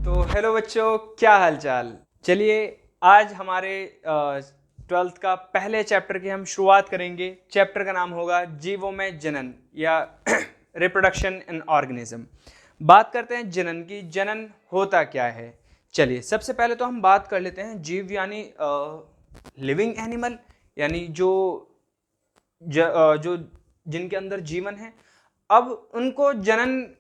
तो हेलो बच्चों, क्या हाल चाल। चलिए आज हमारे 12th का पहले चैप्टर की हम शुरुआत करेंगे। चैप्टर का नाम होगा जीवों में जनन या रिप्रोडक्शन इन ऑर्गेनिज्म। बात करते हैं जनन की। जनन होता क्या है। चलिए सबसे पहले तो हम बात कर लेते हैं जीव यानी लिविंग एनिमल, यानी जो जिनके अंदर जीवन है। अब उनको जनन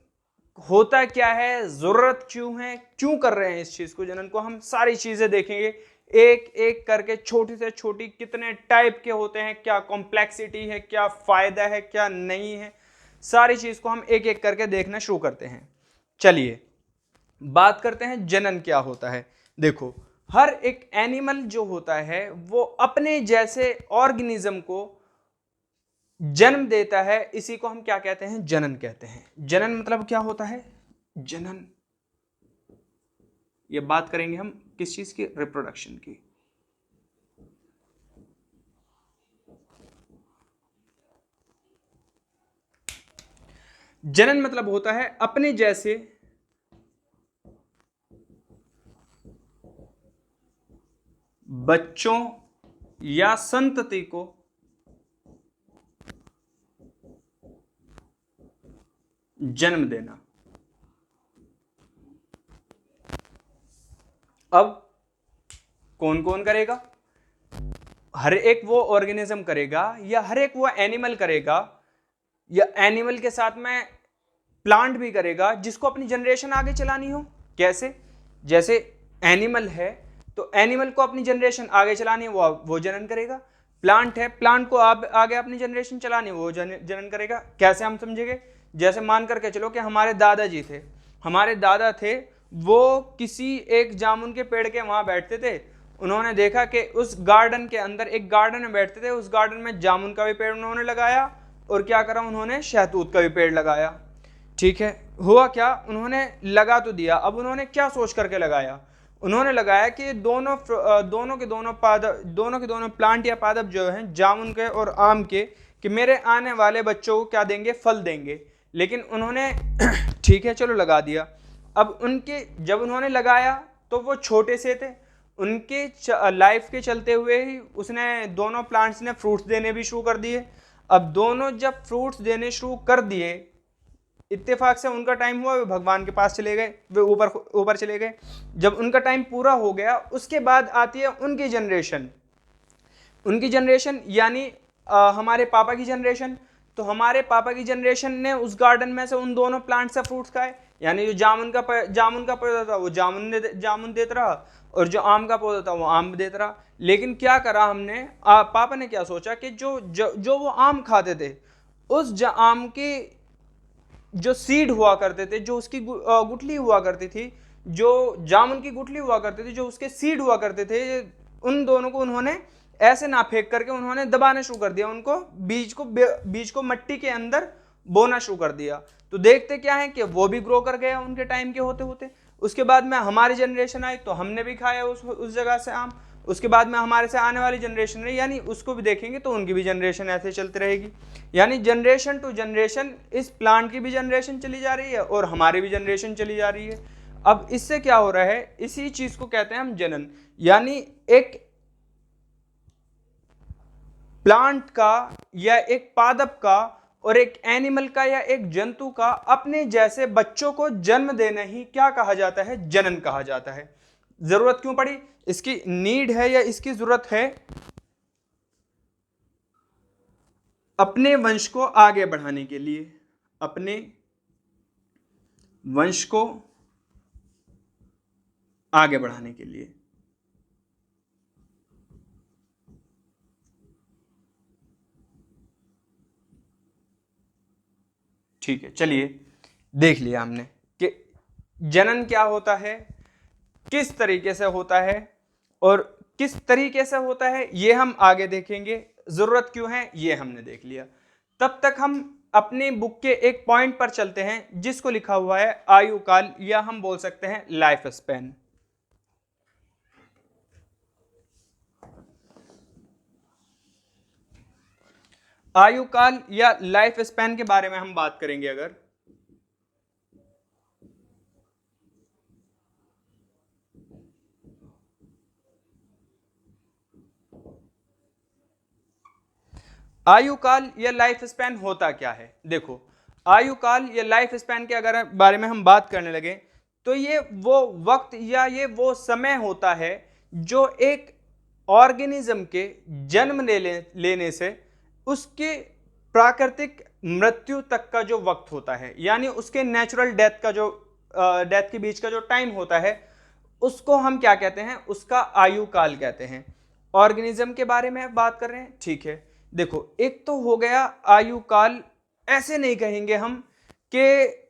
होता क्या है, जरूरत क्यों है, क्यों कर रहे हैं इस चीज को, जनन को, हम सारी चीजें देखेंगे एक एक करके। छोटी से छोटी कितने टाइप के होते हैं, क्या कॉम्प्लेक्सिटी है, क्या फायदा है, क्या नहीं है, सारी चीज को हम एक एक करके देखना शुरू करते हैं। चलिए बात करते हैं जनन क्या होता है। देखो, हर एक एनिमल जो होता है वो अपने जैसे ऑर्गेनिज्म को जन्म देता है। इसी को हम क्या कहते हैं, जनन कहते हैं। जनन मतलब क्या होता है, जनन, ये बात करेंगे हम किस चीज की, रिप्रोडक्शन की। जनन मतलब होता है अपने जैसे बच्चों या संतति को जन्म देना। अब कौन कौन करेगा, हर एक वो ऑर्गेनिज्म करेगा या हर एक वो एनिमल करेगा, या एनिमल के साथ में प्लांट भी करेगा जिसको अपनी जनरेशन आगे चलानी हो। कैसे, जैसे एनिमल है तो एनिमल को अपनी जनरेशन आगे चलानी है, वो जनन करेगा। प्लांट है, प्लांट को आगे अपनी जनरेशन चलानी है, वो जनन करेगा। कैसे हम समझेंगे, जैसे मान करके चलो कि हमारे दादाजी थे, हमारे दादा थे, वो किसी एक जामुन के पेड़ के वहां बैठते थे। उन्होंने देखा कि उस गार्डन के अंदर, एक गार्डन में बैठते थे, उस गार्डन में जामुन का भी पेड़ उन्होंने लगाया और क्या करा, उन्होंने शहतूत का भी पेड़ लगाया। ठीक है, हुआ क्या, उन्होंने लगा तो दिया। अब उन्होंने क्या सोच करके लगाया, उन्होंने लगाया कि दोनों के दोनों प्लांट या पादप जो हैं जामुन के और आम के, कि मेरे आने वाले बच्चों को क्या देंगे, फल देंगे। लेकिन उन्होंने ठीक है चलो लगा दिया। अब जब उन्होंने लगाया तो वो छोटे से थे, उनके लाइफ के चलते हुए ही उसने दोनों प्लांट्स ने फ्रूट्स देने भी शुरू कर दिए। अब दोनों जब फ्रूट्स देने शुरू कर दिए, इत्तेफाक से उनका टाइम हुआ, वे भगवान के पास चले गए, वे ऊपर ऊपर चले गए। जब उनका टाइम पूरा हो गया, उसके बाद आती है उनकी जनरेशन। उनकी जनरेशन यानी हमारे पापा की जनरेशन। तो हमारे पापा की जनरेशन ने उस गार्डन में से उन दोनों प्लांट से फ्रूट्स खाए, यानी जो जामुन का पौधा था वो जामुन देता रहा, और जो आम का पौधा था वो आम देता रहा। लेकिन क्या करा हमने, पापा ने क्या सोचा कि जो वो आम खाते थे, उस आम की जो सीड हुआ करते थे, जो उसकी गुठली हुआ करती थी, जो जामुन की गुठली हुआ करती थी, जो उसके सीड हुआ करते थे, उन दोनों को उन्होंने ऐसे ना फेंक करके उन्होंने दबाना शुरू कर दिया, उनको बीज को मट्टी के अंदर बोना शुरू कर दिया। तो देखते क्या है कि वो भी ग्रो कर गया उनके टाइम के होते होते। उसके बाद में हमारी जनरेशन आई तो हमने भी खाया उस जगह से आम। उसके बाद में हमारे से आने वाली जनरेशन रही, यानी उसको भी देखेंगे तो उनकी भी जनरेशन ऐसे चलती रहेगी। यानी जनरेशन टू जनरेशन इस प्लांट की भी जनरेशन चली जा रही है और हमारी भी जनरेशन चली जा रही है। अब इससे क्या हो रहा है, इसी चीज को कहते हैं हम जनन। यानी एक प्लांट का या एक पादप का और एक एनिमल का या एक जंतु का अपने जैसे बच्चों को जन्म देना ही क्या कहा जाता है, जनन कहा जाता है। जरूरत क्यों पड़ी, इसकी नीड है या इसकी जरूरत है, अपने वंश को आगे बढ़ाने के लिए, अपने वंश को आगे बढ़ाने के लिए। ठीक है, चलिए देख लिया हमने कि जनन क्या होता है, किस तरीके से होता है और किस तरीके से होता है ये हम आगे देखेंगे। जरूरत क्यों है ये हमने देख लिया। तब तक हम अपनी बुक के एक पॉइंट पर चलते हैं जिसको लिखा हुआ है आयु काल, या हम बोल सकते हैं लाइफ स्पैन। आयु काल या लाइफ स्पैन के बारे में हम बात करेंगे अगर, आयु काल या लाइफ स्पैन होता क्या है? देखो, आयु काल या लाइफ स्पैन के अगर बारे में हम बात करने लगे तो ये वो वक्त या ये वो समय होता है जो एक ऑर्गेनिज्म के जन्म लेने से उसके प्राकृतिक मृत्यु तक का जो वक्त होता है, यानी उसके नेचुरल डेथ का जो डेथ के बीच का जो टाइम होता है, उसको हम क्या कहते हैं? उसका आयु काल कहते हैं। ऑर्गेनिज्म के बारे में बात कर रहे हैं, ठीक है। देखो, एक तो हो गया आयु काल, ऐसे नहीं कहेंगे हम कि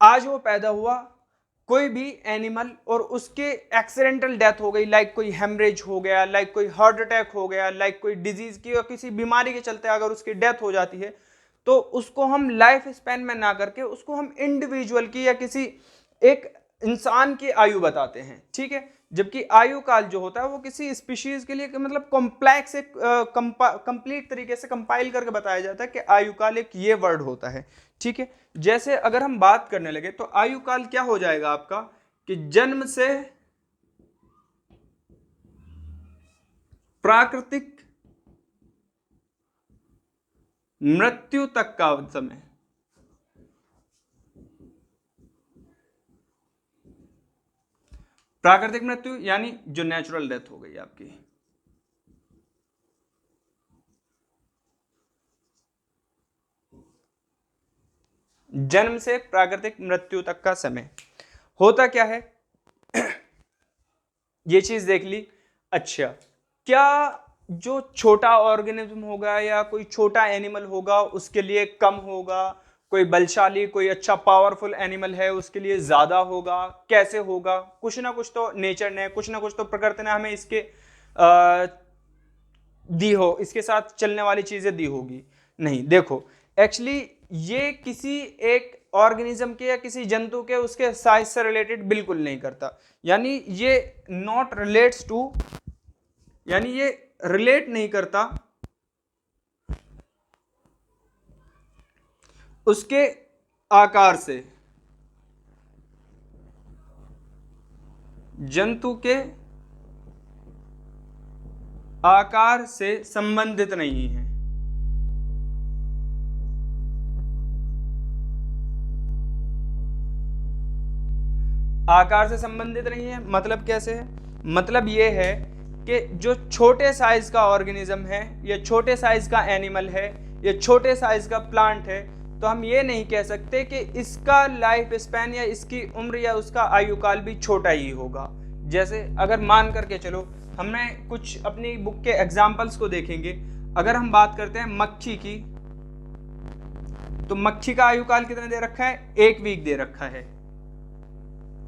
आज वो पैदा हुआ कोई भी एनिमल और उसके एक्सीडेंटल डेथ हो गई, लाइक कोई हेमरेज हो गया, लाइक कोई हार्ट अटैक हो गया, लाइक कोई डिजीज की या किसी बीमारी के चलते अगर उसकी डेथ हो जाती है तो उसको हम लाइफ स्पैन में ना करके उसको हम इंडिविजुअल की या किसी एक इंसान की आयु बताते हैं, ठीक है। जबकि आयु काल जो होता है वो किसी स्पीशीज के लिए मतलब कॉम्प्लेक्स एक कंप्लीट तरीके से कंपाइल करके बताया जाता है कि आयु काल एक ये वर्ड होता है, ठीक है। जैसे अगर हम बात करने लगे तो आयु काल क्या हो जाएगा आपका कि जन्म से प्राकृतिक मृत्यु तक का समय। प्राकृतिक मृत्यु यानी जो नेचुरल डेथ हो गई आपकी, जन्म से प्राकृतिक मृत्यु तक का समय होता क्या है? ये चीज देख ली। अच्छा, क्या जो छोटा ऑर्गेनिज्म होगा या कोई छोटा एनिमल होगा उसके लिए कम होगा, कोई बलशाली कोई अच्छा पावरफुल एनिमल है उसके लिए ज्यादा होगा? कैसे होगा? कुछ ना कुछ तो नेचर ने, कुछ ना कुछ तो प्रकृति ने हमें इसके दी हो, इसके साथ चलने वाली चीजें दी होगी। नहीं, देखो एक्चुअली ये किसी एक ऑर्गेनिज्म के या किसी जंतु के उसके साइज से रिलेटेड बिल्कुल नहीं करता, यानी ये नॉट रिलेट्स टू, यानी ये रिलेट नहीं करता उसके आकार से, जंतु के आकार से संबंधित नहीं है। आकार से संबंधित नहीं है मतलब कैसे है? मतलब ये है कि जो छोटे साइज का ऑर्गेनिज्म है या छोटे साइज का एनिमल है या छोटे साइज का प्लांट है, तो हम ये नहीं कह सकते कि इसका लाइफ स्पैन या इसकी उम्र या उसका आयु काल भी छोटा ही होगा। जैसे अगर मान करके चलो, हमने कुछ अपनी बुक के एग्जाम्पल्स को देखेंगे। अगर हम बात करते हैं मक्खी की, तो मक्खी का आयु काल कितना दे रखा है? 1 वीक दे रखा है,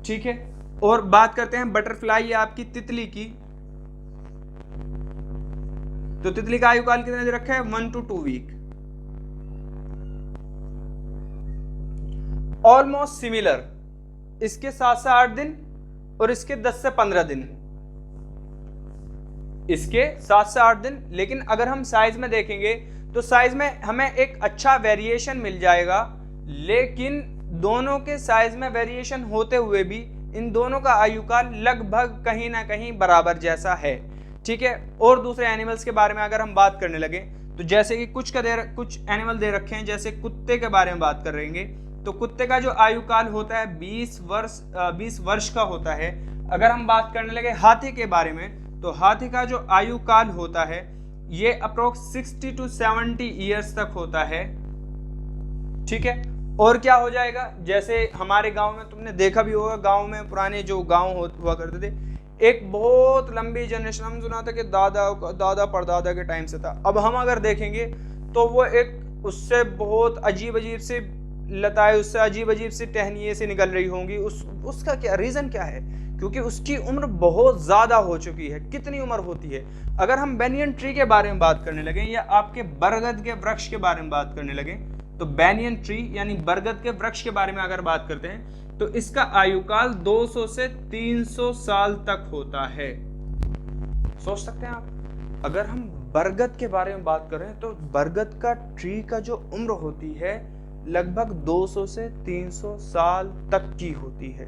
ठीक है। और बात करते हैं बटरफ्लाई या आपकी तितली की, तो तितली का आयु काल कितना दे रखा है? 1 to 2 वीक। ऑलमोस्ट सिमिलर, इसके 7 से 8 दिन और इसके 10 से 15 दिन, इसके 7 से 8 दिन। लेकिन अगर हम साइज में देखेंगे तो साइज में हमें एक अच्छा वेरिएशन मिल जाएगा, लेकिन दोनों के साइज में वेरिएशन होते हुए भी इन दोनों का आयु काल लगभग कहीं ना कहीं बराबर जैसा है, ठीक है। और दूसरे एनिमल्स के बारे में अगर हम बात करने लगे तो जैसे कि कुछ एनिमल दे रखे हैं, जैसे कुत्ते के बारे में बात कर रहेंगे, तो कुत्ते का जो आयु काल होता है 20 वर्ष का होता है। अगर हम बात करने लगे हाथी के बारे में, तो हाथी का जो आयु काल होता है ये अप्रोक्स 60 to 70 ईयर्स तक होता है, ठीक है। और क्या हो जाएगा, जैसे हमारे गांव में तुमने देखा भी होगा, गांव में पुराने जो गांव हुआ करते थे, एक बहुत लंबी जनरेशन, हम सुना था कि दादा परदादा के टाइम से था। अब हम अगर देखेंगे तो वो एक उससे बहुत अजीब से लताएं, उससे अजीब सी टहनियां से निकल रही होंगी। उसका क्या रीजन क्या है? क्योंकि उसकी उम्र बहुत ज्यादा हो चुकी है। कितनी उम्र होती है? अगर हम बैनियन ट्री के बारे में बात करने लगे या आपके बरगद के वृक्ष के बारे में बात करने लगे, तो बैनियन ट्री यानी बरगद के वृक्ष के बारे में अगर बात करते हैं तो इसका आयु काल 200 से 300 साल तक होता है। सोच सकते हैं आप, अगर हम बरगद के बारे में बात करें तो बरगद का ट्री का जो उम्र होती है लगभग 200 से 300 साल तक की होती है,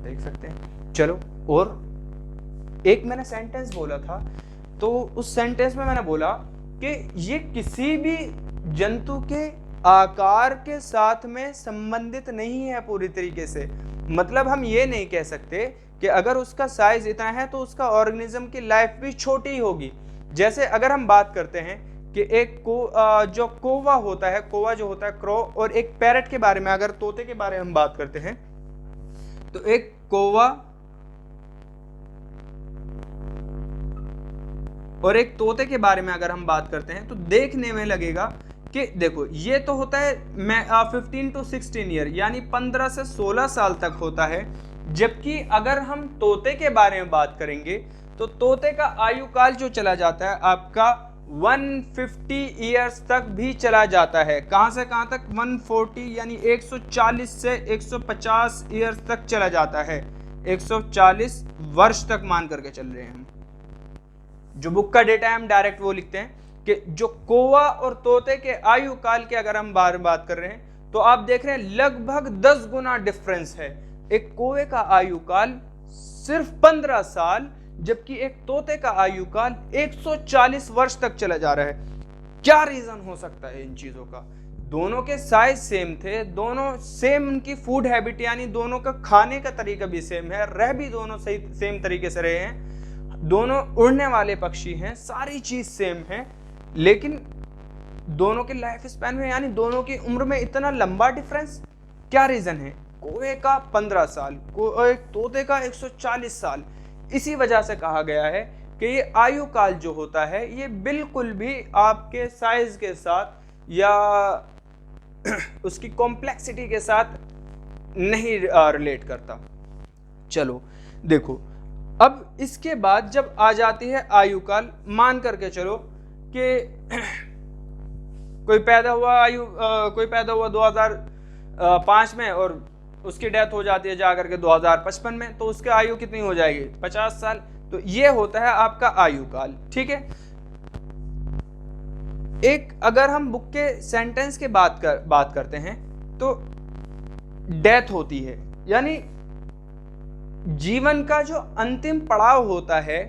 देख सकते हैं। चलो, और एक मैंने सेंटेंस बोला था, तो उस सेंटेंस में मैंने बोला कि ये किसी भी जंतु के आकार के साथ में संबंधित नहीं है पूरी तरीके से। मतलब हम ये नहीं कह सकते कि अगर उसका साइज इतना है तो उसका ऑर्गेनिज्म की लाइफ भी छोटी होगी। जैसे अगर हम बात करते हैं कि एक जो कोवा होता है, कोवा जो होता है क्रो, और एक पैरट के बारे में, अगर तोते के बारे में हम बात करते हैं तो एक कोवा और एक तोते के बारे में अगर हम बात करते हैं तो देखने में लगेगा कि देखो ये तो होता है 15 to 16 ईयर, यानी 15 से 16 साल तक होता है। जबकि अगर हम तोते के बारे में बात करेंगे तो तोते का आयु काल जो चला जाता है आपका 150 ईयर्स तक भी चला जाता है। कहां से कहां तक? 140, यानी 140 से 150 ईयर्स तक चला जाता है। 140 वर्ष तक मान करके चल रहे हैं हम। जो बुक का डेटा है हम डायरेक्ट वो लिखते हैं कि जो कोवा और तोते के आयु काल के अगर हम बात कर रहे हैं तो आप देख रहे हैं लगभग 10 गुना डिफरेंस है। एक कोवे का आयु काल सिर्फ 15 साल, जबकि एक तोते का आयु काल 140 वर्ष तक चला जा रहा है। क्या रीजन हो सकता है इन चीजों का? दोनों के साइज सेम थे, दोनों सेम उनकी फूड हैबिट यानी दोनों का खाने का तरीका भी सेम है, रह भी दोनों सही सेम तरीके से रहे हैं, दोनों उड़ने वाले पक्षी हैं, सारी चीज सेम है, लेकिन दोनों के लाइफ स्पैन में यानी दोनों की उम्र में इतना लंबा डिफरेंस, क्या रीजन है? कोवे का 15 साल, तोते का 140 साल। इसी वजह से कहा गया है कि ये आयु काल जो होता है ये बिल्कुल भी आपके साइज के साथ या उसकी कॉम्प्लेक्सिटी के साथ नहीं रिलेट करता। चलो देखो, अब इसके बाद जब आ जाती है आयु काल, मान करके चलो कि कोई पैदा हुआ 2005 में और उसकी डेथ हो जाती है जाकर के 2055 में, तो उसकी आयु कितनी हो जाएगी? 50 साल। तो ये होता है आपका आयु काल। ठीक है। एक अगर हम बुक के सेंटेंस के बात करते हैं तो डेथ होती है, यानी जीवन का जो अंतिम पड़ाव होता है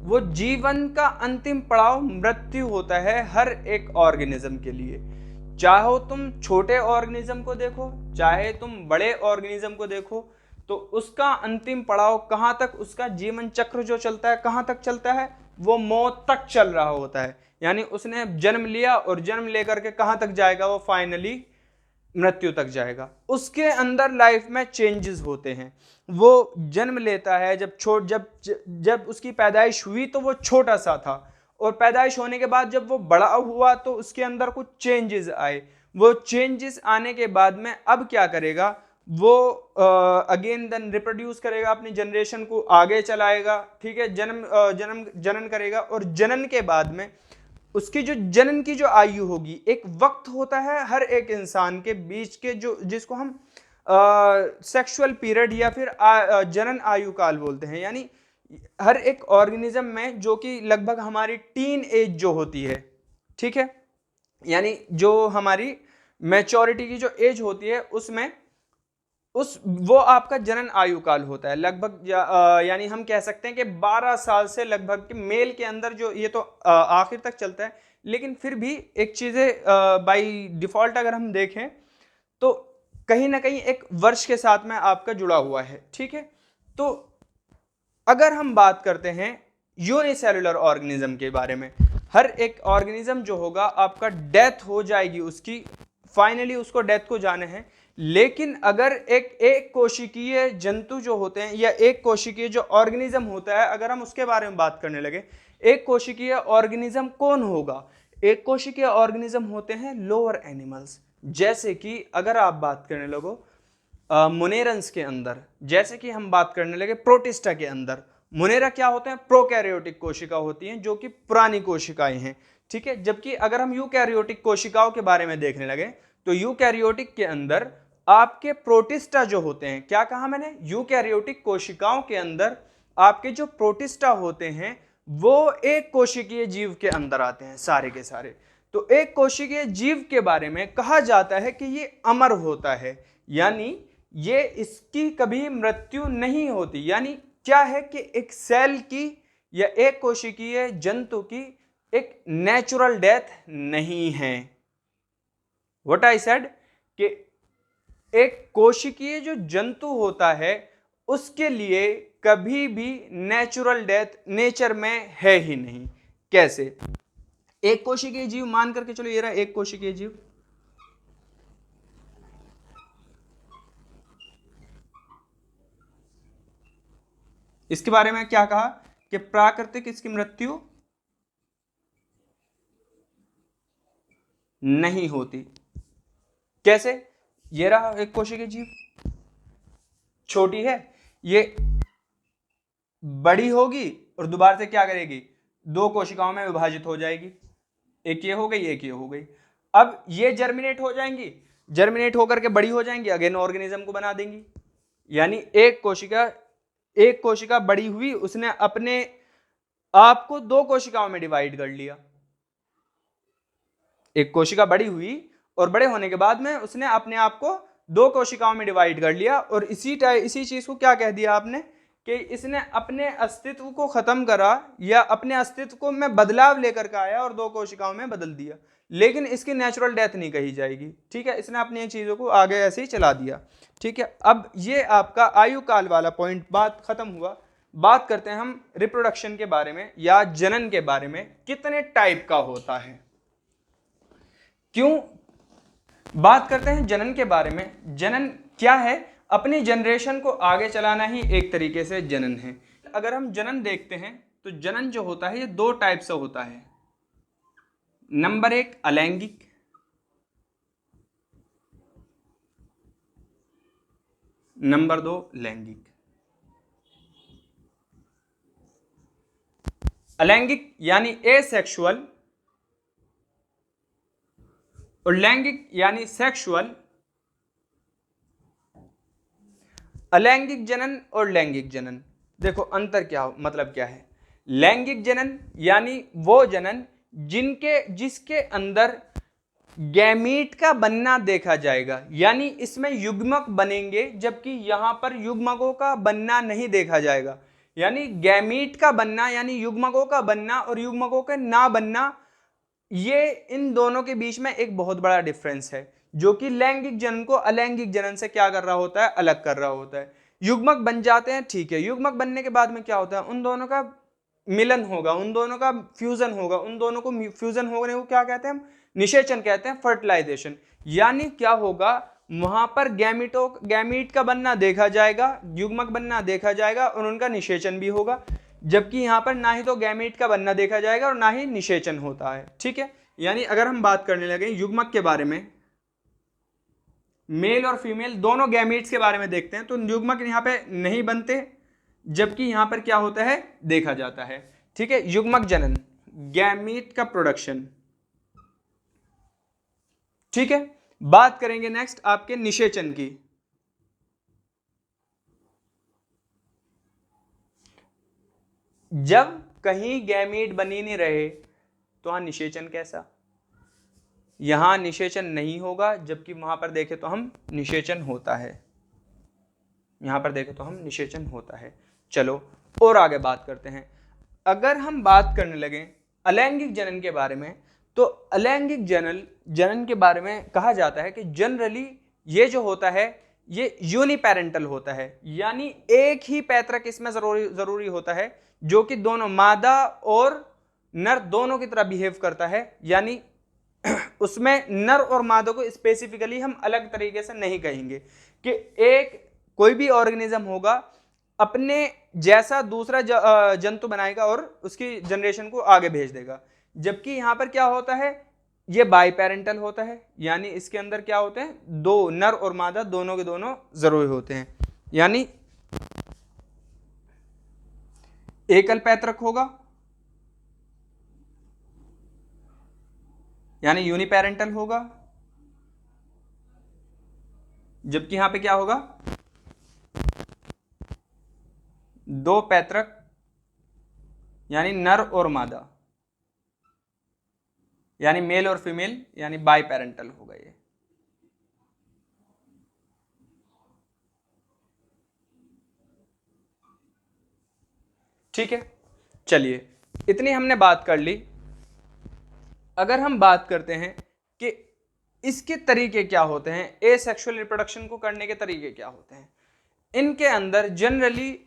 वो जीवन का अंतिम पड़ाव मृत्यु होता है हर एक ऑर्गेनिज्म के लिए। चाहे तुम छोटे ऑर्गेनिज्म को देखो, चाहे तुम बड़े ऑर्गेनिज्म को देखो, तो उसका अंतिम पड़ाव कहां तक, उसका जीवन चक्र जो चलता है कहां तक चलता है? वो मौत तक चल रहा होता है। यानी उसने जन्म लिया और जन्म लेकर के कहां तक जाएगा? वो फाइनली मृत्यु तक जाएगा। उसके अंदर लाइफ में चेंजेस होते हैं। वो जन्म लेता है, जब उसकी पैदाइश हुई तो वो छोटा सा था, और पैदाइश होने के बाद जब वो बड़ा हुआ तो उसके अंदर कुछ चेंजेस आए। वो चेंजेस आने के बाद में अब क्या करेगा? वो अगेन देन रिप्रोड्यूस करेगा, अपनी जनरेशन को आगे चलाएगा। ठीक है। जनन करेगा, और जनन के बाद में उसकी जो जनन की जो आयु होगी, एक वक्त होता है हर एक इंसान के बीच के जिसको हम सेक्सुअल पीरियड या फिर जनन आयु काल बोलते हैं। यानी हर एक ऑर्गेनिज्म में जो कि लगभग हमारी टीन एज जो होती है, ठीक है, यानी जो हमारी मैच्योरिटी की जो एज होती है उसमें वो आपका जनन आयु काल होता है लगभग, यानी हम कह सकते हैं कि 12 साल से लगभग मेल के अंदर जो ये तो आखिर तक चलता है, लेकिन फिर भी एक चीज़ें बाय डिफॉल्ट अगर हम देखें तो कहीं ना कहीं एक वर्ष के साथ में आपका जुड़ा हुआ है। ठीक है। तो अगर हम बात करते हैं यूनिसेलुलर ऑर्गेनिज्म के बारे में, हर एक ऑर्गेनिज्म जो होगा आपका डेथ हो जाएगी उसकी, फाइनली उसको डेथ को जाने हैं। लेकिन अगर एक कोशिकीय जंतु जो होते हैं या एक कोशिकीय जो ऑर्गेनिज्म होता है, अगर हम उसके बारे में बात करने लगे, एक कोशिकीय ऑर्गेनिज्म कौन होगा? एक कोशिकीय ऑर्गेनिज्म होते हैं लोअर एनिमल्स। जैसे कि अगर आप बात करने लगो मोनेरन्स के अंदर, जैसे कि हम बात करने लगे प्रोटिस्टा के अंदर, मोनेरा क्या होते हैं? प्रोकैरियोटिक कोशिका होती हैं जो कि पुरानी कोशिकाएं हैं। ठीक है। जबकि अगर हम यूकैरियोटिक कोशिकाओं के बारे में देखने लगे तो यूकैरियोटिक के अंदर आपके प्रोटिस्टा जो होते हैं, क्या कहा मैंने? यूकैरियोटिक कोशिकाओं के अंदर आपके जो प्रोटिस्टा होते हैं वो एक कोशिकीय जीव के अंदर आते हैं सारे के सारे। तो एक कोशिकीय जीव के बारे में कहा जाता है कि ये अमर होता है, यानी ये इसकी कभी मृत्यु नहीं होती। यानी क्या है कि एक सेल की या एक कोशिकीय जंतु की एक नेचुरल डेथ नहीं है। व्हाट आई सेड कि एक कोशिकीय जो जंतु होता है उसके लिए कभी भी नेचुरल डेथ नेचर में है ही नहीं। कैसे? एक कोशिकीय जीव मान करके चलो, ये रहा एक कोशिकीय जीव, इसके बारे में क्या कहा कि प्राकृतिक इसकी मृत्यु नहीं होती। कैसे? ये रहा एक कोशिकीय जीव, छोटी है, ये बड़ी होगी और दोबारा से क्या करेगी, दो कोशिकाओं में विभाजित हो जाएगी, एक ये हो गई एक ये हो गई। अब ये जर्मिनेट हो जाएंगी, जर्मिनेट होकर के बड़ी हो जाएंगी, अगेन ऑर्गेनिज्म को बना देंगी। यानी एक कोशिका बड़ी हुई, उसने अपने आप को दो कोशिकाओं में डिवाइड कर लिया। एक कोशिका बड़ी हुई और बड़े होने के बाद में उसने अपने आप को दो कोशिकाओं में डिवाइड कर लिया, और इसी चीज को क्या कह दिया आपने कि इसने अपने अस्तित्व को खत्म करा या अपने अस्तित्व को में बदलाव लेकर के आया और दो कोशिकाओं में बदल दिया, लेकिन इसकी नेचुरल डेथ नहीं कही जाएगी। ठीक है, इसने अपनी चीजों को आगे ऐसे ही चला दिया। ठीक है, अब ये आपका आयु काल वाला पॉइंट बात खत्म हुआ। बात करते हैं हम रिप्रोडक्शन के बारे में या जनन के बारे में, कितने टाइप का होता है। क्यों बात करते हैं जनन के बारे में? जनन क्या है? अपनी जनरेशन को आगे चलाना ही एक तरीके से जनन है। अगर हम जनन देखते हैं तो जनन जो होता है ये दो टाइप से होता है। नंबर एक अलैंगिक, नंबर दो लैंगिक। अलैंगिक यानी एसेक्सुअल और लैंगिक यानी सेक्सुअल। अलैंगिक जनन और लैंगिक जनन, देखो अंतर क्या मतलब क्या है। लैंगिक जनन यानी वो जनन जिसके अंदर गैमीट का बनना देखा जाएगा, यानी इसमें युग्मक बनेंगे, जबकि यहां पर युग्मकों का बनना नहीं देखा जाएगा। यानी गैमीट का बनना यानी युग्मकों का बनना और युग्मकों के ना बनना, ये इन दोनों के बीच में एक बहुत बड़ा डिफरेंस है, जो कि लैंगिक जनन को अलैंगिक जनन से क्या कर रहा होता है, अलग कर रहा होता है। युग्मक बन जाते हैं, ठीक है, युग्मक बनने के बाद में क्या होता है, उन दोनों का मिलन होगा, उन दोनों का फ्यूजन होगा, उन दोनों को फ्यूजन होने को क्या कहते हैं हम, निषेचन कहते हैं, फर्टिलाइजेशन। यानी क्या होगा, वहां पर गैमीट का बनना देखा जाएगा, युग्मक बनना देखा जाएगा और उनका निषेचन भी होगा, जबकि यहां पर ना ही तो गैमीट का बनना देखा जाएगा और ना ही निषेचन होता है। ठीक है, यानी अगर हम बात करने लगे युग्मक के बारे में, मेल और फीमेल दोनों गैमीट्स के बारे में देखते हैं, तो युग्मक यहां पे नहीं बनते, जबकि यहां पर क्या होता है, देखा जाता है। ठीक है, युग्मक जनन, गैमीट का प्रोडक्शन। ठीक है, बात करेंगे नेक्स्ट आपके निषेचन की। जब कहीं गैमीट बन ही नहीं रहे तो वहां निषेचन कैसा, यहां निषेचन नहीं होगा, जबकि वहां पर देखें तो हम निषेचन होता है, यहां पर देखें तो हम निषेचन होता है। चलो और आगे बात करते हैं। अगर हम बात करने लगे अलैंगिक जनन के बारे में, तो अलैंगिक जनन के बारे में कहा जाता है कि जनरली ये जो होता है ये यूनिपेरेंटल होता है, यानी एक ही पैतृक इसमें जरूरी होता है, जो कि दोनों मादा और नर दोनों की तरह बिहेव करता है। यानी उसमें नर और मादा को स्पेसिफिकली हम अलग तरीके से नहीं कहेंगे कि एक कोई भी ऑर्गेनिज्म होगा अपने जैसा दूसरा जंतु बनाएगा और उसकी जनरेशन को आगे भेज देगा, जबकि यहां पर क्या होता है, ये बाईपेरेंटल होता है, यानी इसके अंदर क्या होते हैं, दो नर और मादा दोनों के दोनों जरूरी होते हैं। यानी एकल पैतृक होगा, यानी यूनिपेरेंटल होगा, जबकि यहां पे क्या होगा, दो पैतृक यानी नर और मादा, यानी मेल और फीमेल, यानी बाई पेरेंटल होगा ये। ठीक है, चलिए इतनी हमने बात कर ली अगर हम बात करते हैं कि इसके तरीके क्या होते हैं, एसेक्सुअल रिप्रोडक्शन को करने के तरीके क्या होते हैं, इनके अंदर जनरली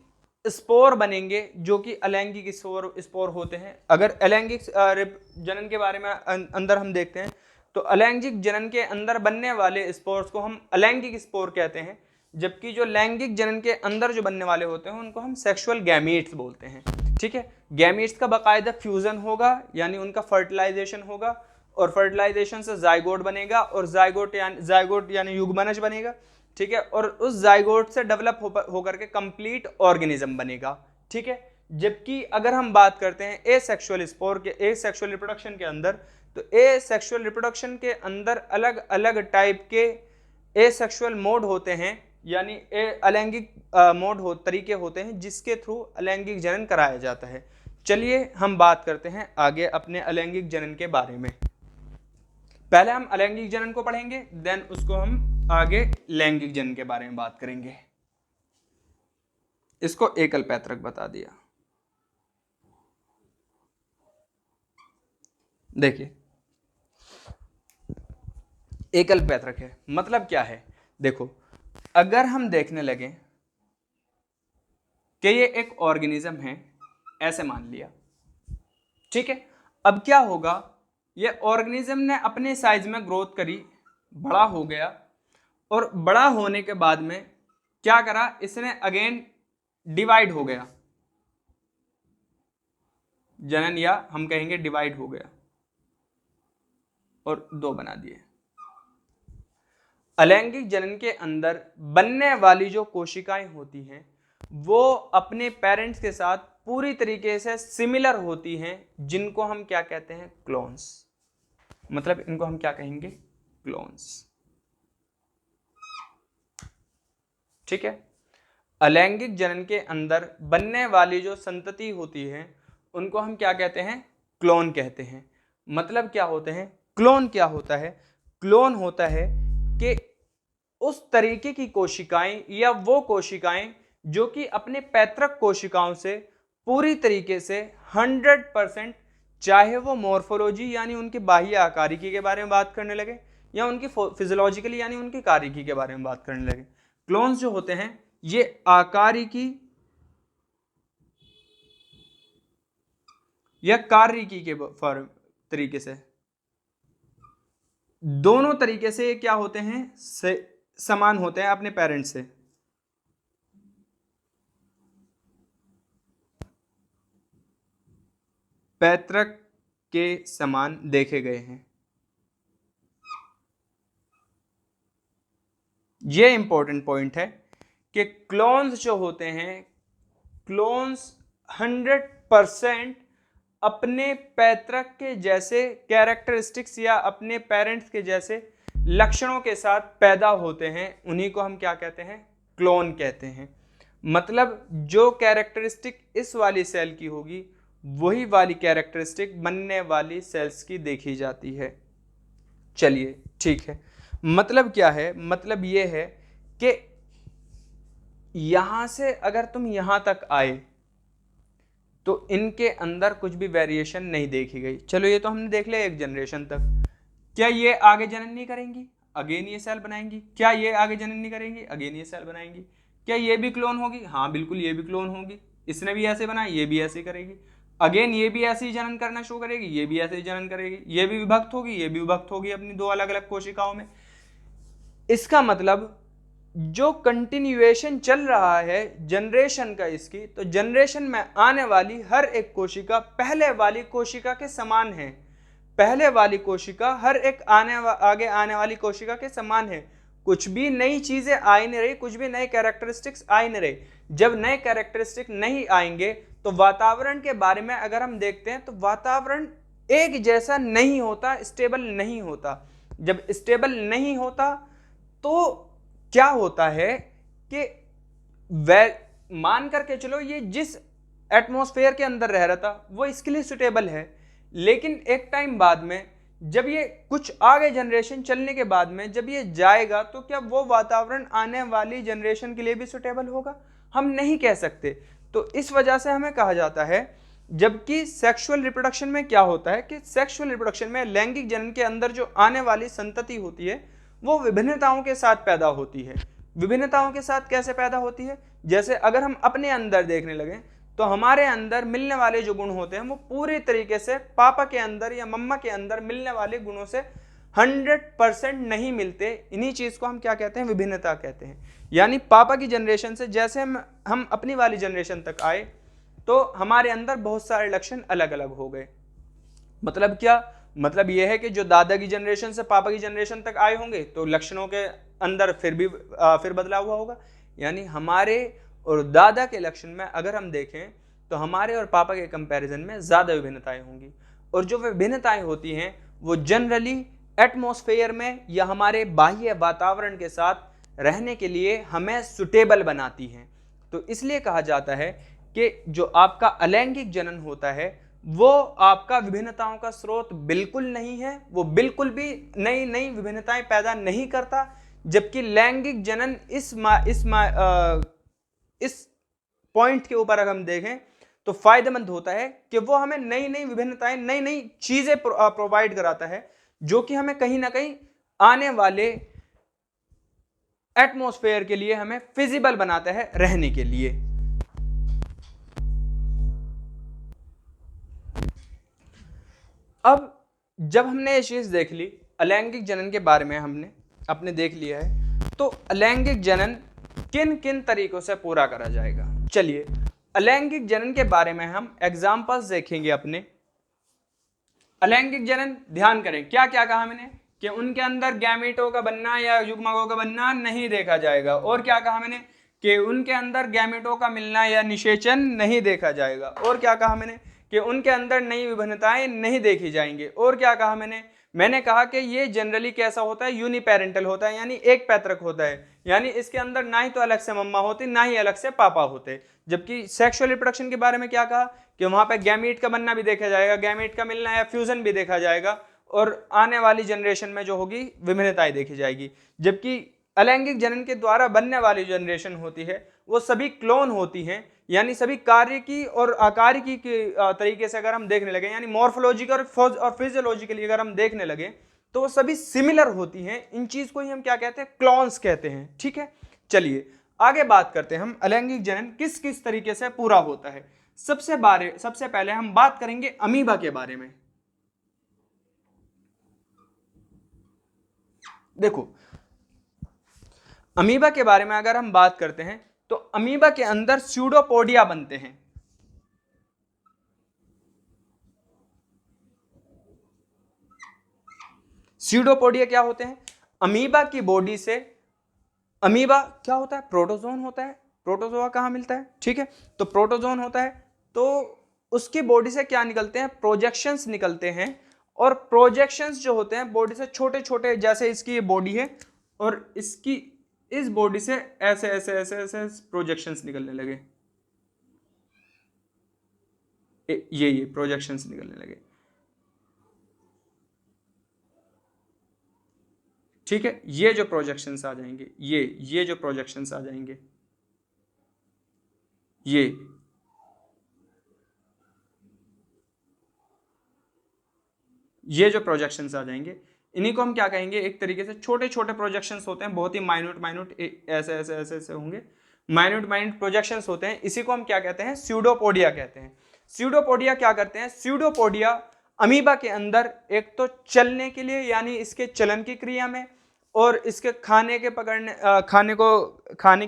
स्पोर बनेंगे जो कि अलैंगिक स्पोर होते हैं। अगर अलैंगिक जनन के बारे में अंदर हम देखते हैं तो अलैंगिक जनन के अंदर बनने वाले स्पोर्स को हम अलैंगिक स्पोर कहते हैं, जबकि जो लैंगिक जनन के अंदर जो बनने वाले होते हैं उनको हम सेक्सुअल गैमीट्स बोलते हैं। ठीक है, गैमीट्स का बाकायदा फ्यूजन होगा यानी उनका फर्टिलाइजेशन होगा और फर्टिलाइजेशन से जाइगोट बनेगा और जाइगोट यानी युग्मनज बनेगा। ठीक है, और उस जाइगोट से डेवलप होकर के कंप्लीट ऑर्गेनिज्म बनेगा। ठीक है, जबकि अगर हम बात करते हैं एसेक्सुअल स्पोर के, एसेक्सुअल रिप्रोडक्शन के अंदर, तो एसेक्सुअल रिप्रोडक्शन के अंदर अलग अलग टाइप के एसेक्सुअल मोड होते हैं यानी अलैंगिक तरीके होते हैं जिसके थ्रू अलैंगिक जनन कराया जाता है। चलिए हम बात करते हैं आगे अपने अलैंगिक जनन के बारे में। पहले हम अलैंगिक जनन को पढ़ेंगे, देन उसको हम आगे लैंगिक जनन के बारे में बात करेंगे। इसको एकल पैतृक बता दिया। देखिए एकल पैतृक है मतलब क्या है, देखो अगर हम देखने लगे कि ये एक ऑर्गेनिज्म है, ऐसे मान लिया। ठीक है, अब क्या होगा, ये ऑर्गेनिज्म ने अपने साइज में ग्रोथ करी, बड़ा हो गया और बड़ा होने के बाद में क्या करा, इसने अगेन डिवाइड हो गया, जनन या हम कहेंगे डिवाइड हो गया और दो बना दिए। अलैंगिक जनन के अंदर बनने वाली जो कोशिकाएं होती हैं वो अपने पेरेंट्स के साथ पूरी तरीके से सिमिलर होती हैं, जिनको हम क्या कहते हैं, क्लोन्स। मतलब इनको हम क्या कहेंगे, क्लोन्स। ठीक है, अलैंगिक जनन के अंदर बनने वाली जो संतति होती है उनको हम क्या कहते हैं, क्लोन कहते हैं। मतलब क्या होते हैं, क्लोन क्या होता है, क्लोन होता है कि उस तरीके की कोशिकाएं या वो कोशिकाएं जो कि अपने पैतृक कोशिकाओं से पूरी तरीके से 100%, चाहे वो मॉर्फोलॉजी यानी उनकी बाह्य आकारिकी के बारे में बात करने लगे या उनकी फिजियोलॉजिकली यानी उनकी कारिकी के बारे में बात करने लगे, क्लोन्स जो होते हैं ये आकारिकी या कारिकी के तरीके से, दोनों तरीके से क्या होते हैं, समान होते हैं अपने पेरेंट्स से। पैतृक के समान देखे गए हैं। ये इंपॉर्टेंट पॉइंट है कि क्लोन्स जो होते हैं, क्लोन्स 100% अपने पैतृक के जैसे कैरेक्टरिस्टिक्स या अपने पेरेंट्स के जैसे लक्षणों के साथ पैदा होते हैं, उन्हीं को हम क्या कहते हैं, क्लोन कहते हैं। मतलब जो कैरेक्टरिस्टिक इस वाली सेल की होगी वही वाली कैरेक्टरिस्टिक बनने वाली सेल्स की देखी जाती है। चलिए ठीक है, मतलब क्या है, मतलब ये है कि यहां से अगर तुम यहां तक आए तो इनके अंदर कुछ भी वेरिएशन नहीं देखी गई। चलो ये तो हमने देख लिया एक जनरेशन तक। क्या ये आगे जनन नहीं करेंगी, अगेन ये सेल बनाएंगी? क्या ये आगे जनन नहीं करेंगी, अगेन ये सेल बनाएंगी? क्या ये भी क्लोन होगी? हाँ बिल्कुल ये भी क्लोन होगी। इसने भी ऐसे बनाया, ये भी ऐसे करेगी। अगेन ये भी ऐसे ही जनन करना शुरू करेगी, ये भी ऐसे ही जनन करेगी। ये भी विभक्त होगी, ये भी विभक्त होगी अपनी दो अलग अलग कोशिकाओं में। इसका मतलब जो कंटिन्यूएशन चल रहा है जनरेशन का इसकी, तो जनरेशन में आने वाली हर एक कोशिका पहले वाली कोशिका के समान है। पहले वाली कोशिका हर एक आगे आने वाली कोशिका के समान है। कुछ भी नई चीजें आ नहीं रही, कुछ भी नए कैरेक्टरिस्टिक्स आ नहीं रहे। जब नए कैरेक्टरिस्टिक नहीं आएंगे तो वातावरण के बारे में अगर हम देखते हैं तो वातावरण एक जैसा नहीं होता, स्टेबल नहीं होता। जब स्टेबल नहीं होता तो क्या होता है कि मान करके चलो ये जिस एटमॉस्फेयर के अंदर रह रहा था वो इसके लिए सुटेबल है, लेकिन एक टाइम बाद में जब ये कुछ आगे जनरेशन चलने के बाद में जब ये जाएगा तो क्या वो वातावरण आने वाली जनरेशन के लिए भी सुटेबल होगा? हम नहीं कह सकते। तो इस वजह से हमें कहा जाता है जबकि सेक्सुअल रिप्रोडक्शन में क्या होता है कि सेक्सुअल रिप्रोडक्शन में लैंगिक जनन के अंदर जो आने वाली संतति होती है वो विभिन्नताओं के साथ पैदा होती है। विभिन्नताओं के साथ कैसे पैदा होती है? जैसे अगर हम अपने अंदर देखने लगे तो हमारे अंदर मिलने वाले जो गुण होते हैं वो पूरी तरीके से पापा के अंदर या मम्मा के अंदर मिलने वाले गुणों से 100% नहीं मिलते। इन्हीं चीज को हम क्या कहते हैं? विभिन्नता कहते हैं। यानी पापा की जनरेशन से जैसे हम अपनी वाली जनरेशन तक आए तो हमारे अंदर बहुत सारे लक्षण अलग अलग हो गए। मतलब क्या? मतलब यह है कि जो दादा की जनरेशन से पापा की जनरेशन तक आए होंगे तो लक्षणों के अंदर फिर बदलाव हुआ होगा। यानी हमारे और दादा के लक्षण में अगर हम देखें तो हमारे और पापा के कंपैरिजन में ज़्यादा विभिन्नताएं होंगी। और जो विभिन्नताएं होती हैं वो जनरली एटमॉस्फेयर में या हमारे बाह्य वातावरण के साथ रहने के लिए हमें सुटेबल बनाती हैं। तो इसलिए कहा जाता है कि जो आपका अलैंगिक जनन होता है वो आपका विभिन्नताओं का स्रोत बिल्कुल नहीं है, वो बिल्कुल भी नई नई विभिन्नताएं पैदा नहीं करता। जबकि लैंगिक जनन इस पॉइंट के ऊपर अगर हम देखें तो फायदेमंद होता है कि वो हमें नई नई विभिन्नताएं, नई नई चीजें प्रोवाइड कराता है जो कि हमें कहीं ना कहीं आने वाले एटमॉस्फेयर के लिए हमें फिजिबल बनाता है रहने के लिए। अब जब हमने ये चीज देख ली, अलैंगिक जनन के बारे में आपने देख लिया है, तो अलैंगिक जनन किन किन तरीकों से पूरा करा जाएगा? चलिए अलैंगिक जनन के बारे में हम एग्जांपल्स देखेंगे अपने। अलैंगिक जनन, ध्यान करें क्या क्या कहा मैंने कि उनके अंदर गैमेटों का बनना या युग्मकों का बनना नहीं देखा जाएगा। और क्या कहा मैंने कि उनके अंदर गैमेटों का मिलना या निषेचन नहीं देखा जाएगा। और क्या कहा मैंने कि उनके अंदर नई विभिन्नताएं नहीं देखी जाएंगी। और क्या कहा मैंने कहा कि ये जनरली कैसा होता है? यूनिपेरेंटल होता है, यानी एक पैतृक होता है। यानी इसके अंदर ना ही तो अलग से मम्मा होती ना ही अलग से पापा होते। जबकि सेक्सुअल रिप्रोडक्शन के बारे में क्या कहा कि वहां पे गैमीट का बनना भी देखा जाएगा, गैमीट का मिलना या फ्यूजन भी देखा जाएगा और आने वाली जनरेशन में जो होगी विभिन्नताएं देखी जाएगी। जबकि अलैंगिक जनन के द्वारा बनने वाली जनरेशन होती है वो सभी क्लोन होती हैं, यानी सभी कार्य की और आकारिकी के तरीके से अगर हम देखने लगे, यानी मॉर्फोलॉजिकल और फिजियोलॉजिकली अगर हम देखने लगे तो वो सभी सिमिलर होती हैं। इन चीज को ही हम क्या कहते हैं? क्लोन्स कहते हैं। ठीक है, चलिए आगे बात करते हैं हम अलैंगिक जनन किस किस तरीके से पूरा होता है। सबसे पहले हम बात करेंगे अमीबा के बारे में। देखो अमीबा के बारे में अगर हम बात करते हैं तो अमीबा के अंदर स्यूडोपोडिया बनते हैं। स्यूडोपोडिया क्या होते हैं? अमीबा की बॉडी से, अमीबा क्या होता है? प्रोटोजोन होता है। प्रोटोजोआ कहां मिलता है? ठीक है, तो प्रोटोजोन होता है तो उसकी बॉडी से क्या निकलते हैं? प्रोजेक्शंस निकलते हैं। और प्रोजेक्शंस जो होते हैं बॉडी से छोटे छोटे, जैसे इसकी ये बॉडी है और इसकी इस बॉडी से ऐसे ऐसे ऐसे ऐसे प्रोजेक्शंस निकलने लगे, ये प्रोजेक्शंस निकलने लगे। ठीक है, ये जो प्रोजेक्शंस आ जाएंगे, ये जो प्रोजेक्शंस आ जाएंगे, ये जो प्रोजेक्शंस आ जाएंगे इन्हीं को हम क्या कहेंगे? एक तरीके से छोटे छोटे प्रोजेक्शंस होते हैं, बहुत ही माइन्यूट ऐसे ऐसे ऐसे ऐसे होंगे, माइन्यूट प्रोजेक्शंस होते हैं। इसी को हम क्या कहते हैं? स्यूडोपोडिया कहते हैं। स्यूडोपोडिया क्या करते हैं? स्यूडोपोडिया अमीबा के अंदर एक तो चलने के लिए, यानी इसके चलन की क्रिया में, और इसके खाने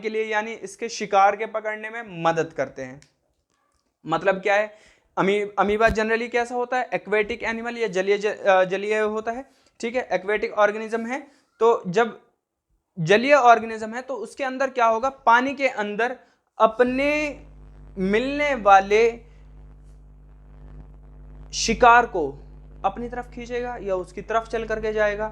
के लिए यानी इसके शिकार के पकड़ने में मदद करते हैं। मतलब क्या है? अमीबा जनरली कैसा होता है? एक्वेटिक एनिमल या जलीय होता है। ठीक है, एक्वेटिक ऑर्गेनिज्म है। तो जब जलीय ऑर्गेनिज्म है तो उसके अंदर क्या होगा? पानी के अंदर अपने मिलने वाले शिकार को अपनी तरफ खींचेगा या उसकी तरफ चल करके जाएगा।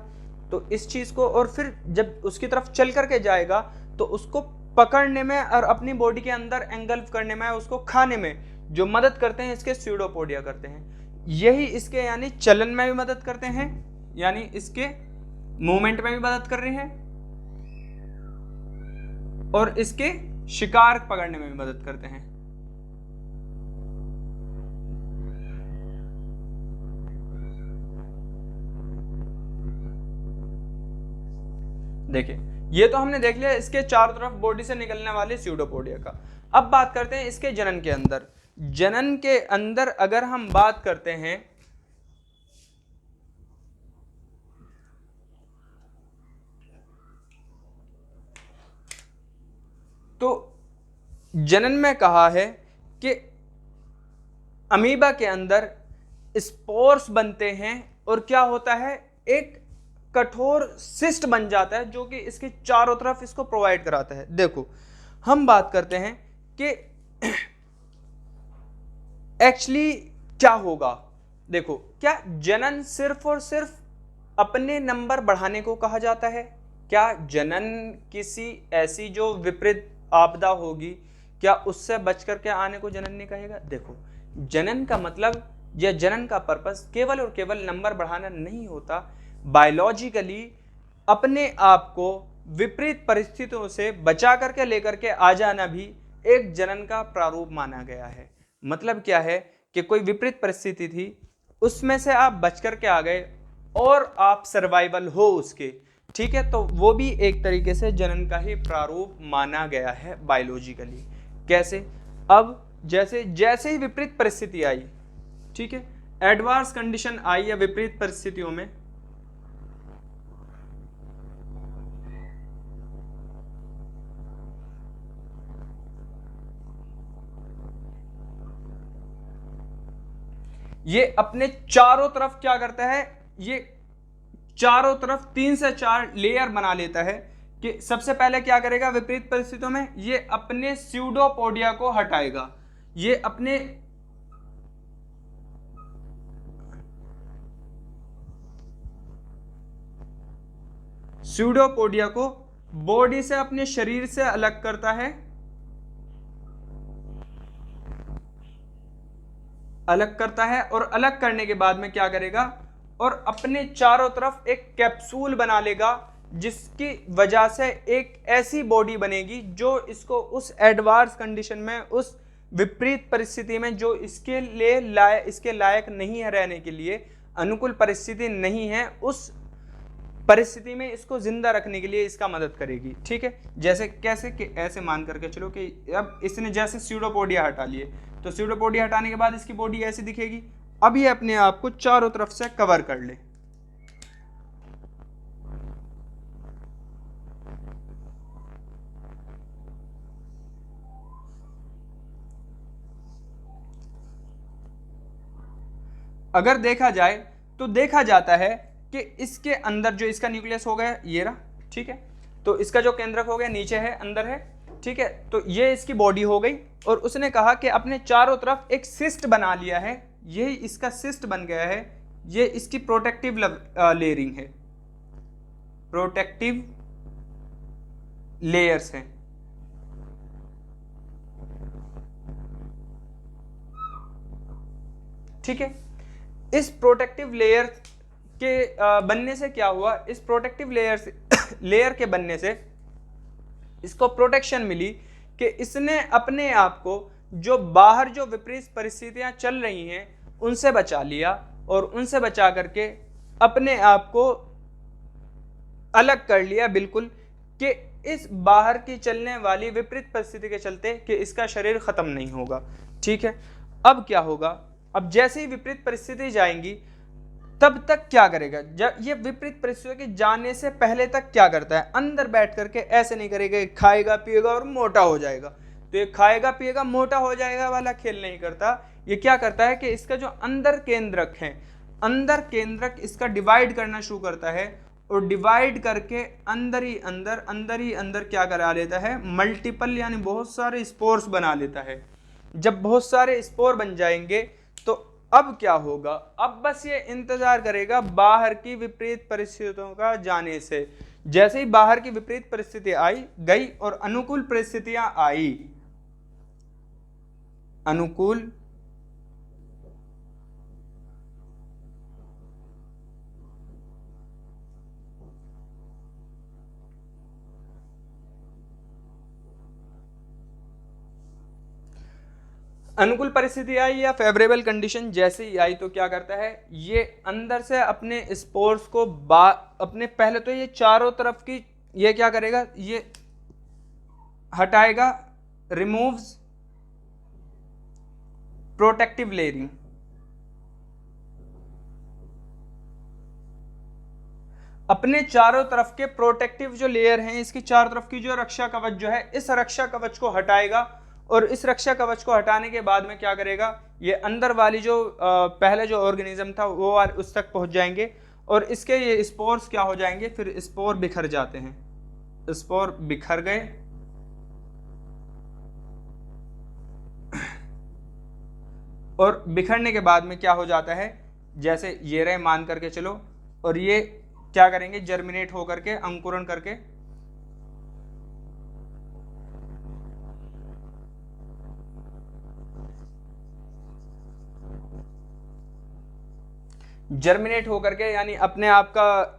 तो इस चीज को, और फिर जब उसकी तरफ चल करके जाएगा तो उसको पकड़ने में और अपनी बॉडी के अंदर एंगल्फ करने में, उसको खाने में जो मदद करते हैं इसके स्यूडोपोडिया करते हैं। यही इसके यानी चलन में भी मदद करते हैं, यानी इसके मूवमेंट में भी मदद कर रहे हैं, और इसके शिकार पकड़ने में भी मदद करते हैं। देखिए ये तो हमने देख लिया इसके चारों तरफ बॉडी से निकलने वाले स्यूडोपोडिया का। अब बात करते हैं इसके जनन के अंदर। जनन के अंदर अगर हम बात करते हैं तो जनन में कहा है कि अमीबा के अंदर स्पोर्स बनते हैं और क्या होता है, एक कठोर सिस्ट बन जाता है जो कि इसके चारों तरफ इसको प्रोवाइड कराता है। देखो हम बात करते हैं कि एक्चुअली क्या होगा। देखो क्या जनन सिर्फ और सिर्फ अपने नंबर बढ़ाने को कहा जाता है? क्या जनन किसी ऐसी जो विपरीत आपदा होगी क्या उससे बच करके आने को जनन नहीं कहेगा? देखो जनन का मतलब या जनन का पर्पस केवल और केवल नंबर बढ़ाना नहीं होता। बायोलॉजिकली अपने आप को विपरीत परिस्थितियों से बचा करके लेकर के आ जाना भी एक जनन का प्रारूप माना गया है। मतलब क्या है कि कोई विपरीत परिस्थिति थी उसमें से आप बच करके आ गए और आप सर्वाइवल हो उसके, ठीक है, तो वो भी एक तरीके से जनन का ही प्रारूप माना गया है बायोलॉजिकली। कैसे? अब जैसे जैसे ही विपरीत परिस्थिति आई, ठीक है, एडवर्स कंडीशन आई या विपरीत परिस्थितियों में ये अपने चारों तरफ क्या करता है, ये चारों तरफ 3 से 4 लेयर बना लेता है कि सबसे पहले क्या करेगा विपरीत परिस्थितियों में, ये अपने स्यूडोपोडिया को हटाएगा। ये अपने स्यूडोपोडिया को बॉडी से अपने शरीर से अलग करता है, अलग करता है और अलग करने के बाद में क्या करेगा और अपने चारों तरफ एक कैप्सूल बना लेगा जिसकी वजह से एक ऐसी बॉडी बनेगी जो इसको उस एडवर्स कंडीशन में, उस विपरीत परिस्थिति में जो इसके लिए इसके लायक नहीं है रहने के लिए, अनुकूल परिस्थिति नहीं है, उस परिस्थिति में इसको जिंदा रखने के लिए इसका मदद करेगी। ठीक है, जैसे कैसे कि ऐसे मान करके चलो कि अब इसने जैसे स्यूडोपोडिया हटा लिए तो स्यूडोपोडिया हटाने के बाद इसकी बॉडी ऐसी दिखेगी। अब ये अपने आप को चारों तरफ से कवर कर ले। अगर देखा जाए तो देखा जाता है कि इसके अंदर जो इसका न्यूक्लियस हो गया ये रहा, ठीक है, तो इसका जो केंद्रक हो गया नीचे है, अंदर है, ठीक है, तो ये इसकी बॉडी हो गई और उसने कहा कि अपने चारों तरफ एक सिस्ट बना लिया है, यही इसका सिस्ट बन गया है, ये इसकी प्रोटेक्टिव लेयरिंग है, प्रोटेक्टिव लेयर्स हैं। ठीक है, इस प्रोटेक्टिव लेयर के बनने से क्या हुआ, इस प्रोटेक्टिव लेयर के बनने से इसको प्रोटेक्शन मिली कि इसने अपने आप को जो बाहर जो विपरीत परिस्थितियां चल रही हैं उनसे बचा लिया और उनसे बचा करके अपने आप को अलग कर लिया बिल्कुल, कि इस बाहर की चलने वाली विपरीत परिस्थिति के चलते कि इसका शरीर खत्म नहीं होगा। ठीक है, अब क्या होगा, अब जैसे ही विपरीत परिस्थिति जाएंगी तब तक क्या करेगा, जब ये विपरीत परिस्थितियों के जाने से पहले तक क्या करता है, अंदर बैठ करके ऐसे नहीं करेगा खाएगा पिएगा और मोटा हो जाएगा, तो ये खाएगा पिएगा मोटा हो जाएगा वाला खेल नहीं करता। ये क्या करता है कि इसका जो अंदर केंद्रक है, अंदर केंद्रक इसका डिवाइड करना शुरू करता है और डिवाइड करके अंदर ही अंदर क्या करा लेता है, मल्टीपल यानी बहुत सारे स्पोर्स बना लेता है। जब बहुत सारे स्पोर बन जाएंगे तो अब क्या होगा, अब बस ये इंतजार करेगा बाहर की विपरीत परिस्थितियों का जाने से। जैसे ही बाहर की विपरीत परिस्थिति आई गई और अनुकूल परिस्थितियां आई, अनुकूल अनुकूल परिस्थिति आई या फेवरेबल कंडीशन जैसे ही आई तो क्या करता है, ये अंदर से अपने स्पोर्स को अपने पहले तो ये चारों तरफ की ये क्या करेगा, ये हटाएगा, रिमूव्स प्रोटेक्टिव लेयरिंग। अपने चारों तरफ के प्रोटेक्टिव जो लेयर हैं, इसकी चारों तरफ की जो रक्षा कवच जो है, इस रक्षा कवच को हटाएगा। और इस रक्षा कवच को हटाने के बाद में क्या करेगा, ये अंदर वाली जो पहले जो ऑर्गेनिज्म था वो उस तक पहुंच जाएंगे और इसके ये स्पोर्स क्या हो जाएंगे, फिर स्पोर बिखर जाते हैं। स्पोर बिखर गए और बिखरने के बाद में क्या हो जाता है, जैसे ये रहे मान करके चलो, और ये क्या करेंगे, जर्मिनेट होकर के, अंकुरण करके जर्मिनेट होकर के, यानी अपने आप का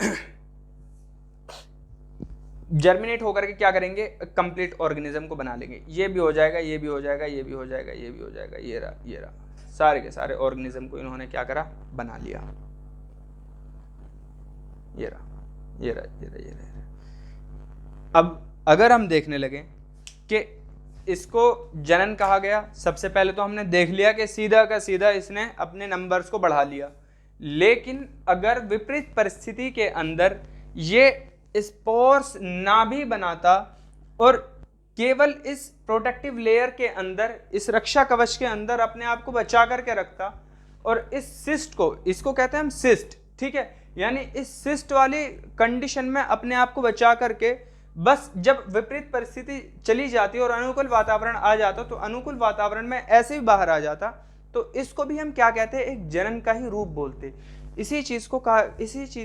जर्मिनेट होकर के क्या करेंगे, कंप्लीट ऑर्गेनिज्म को बना लेंगे। ये भी हो जाएगा, ये भी हो जाएगा, ये भी हो जाएगा, ये भी हो जाएगा, ये रहा, सारे के सारे ऑर्गेनिज्म को इन्होंने क्या करा, बना लिया। ये रहा। अब अगर हम देखने लगे कि इसको जनन कहा गया, सबसे पहले तो हमने देख लिया कि सीधा का सीधा इसने अपने नंबर्स को बढ़ा लिया। लेकिन अगर विपरीत परिस्थिति के अंदर ये स्पोर्स ना भी बनाता और केवल इस प्रोटेक्टिव लेयर के अंदर, इस रक्षा कवच के अंदर अपने आप को बचा करके रखता और इस सिस्ट को, इसको कहते हैं हम सिस्ट, ठीक है, यानी इस सिस्ट वाली कंडीशन में अपने आप को बचा करके बस जब विपरीत परिस्थिति चली जाती और अनुकूल वातावरण आ जाता, तो अनुकूल वातावरण में ऐसे ही बाहर आ जाता, तो इसको भी हम क्या कहते हैं, एक जनन का ही रूप बोलते। इसी चीज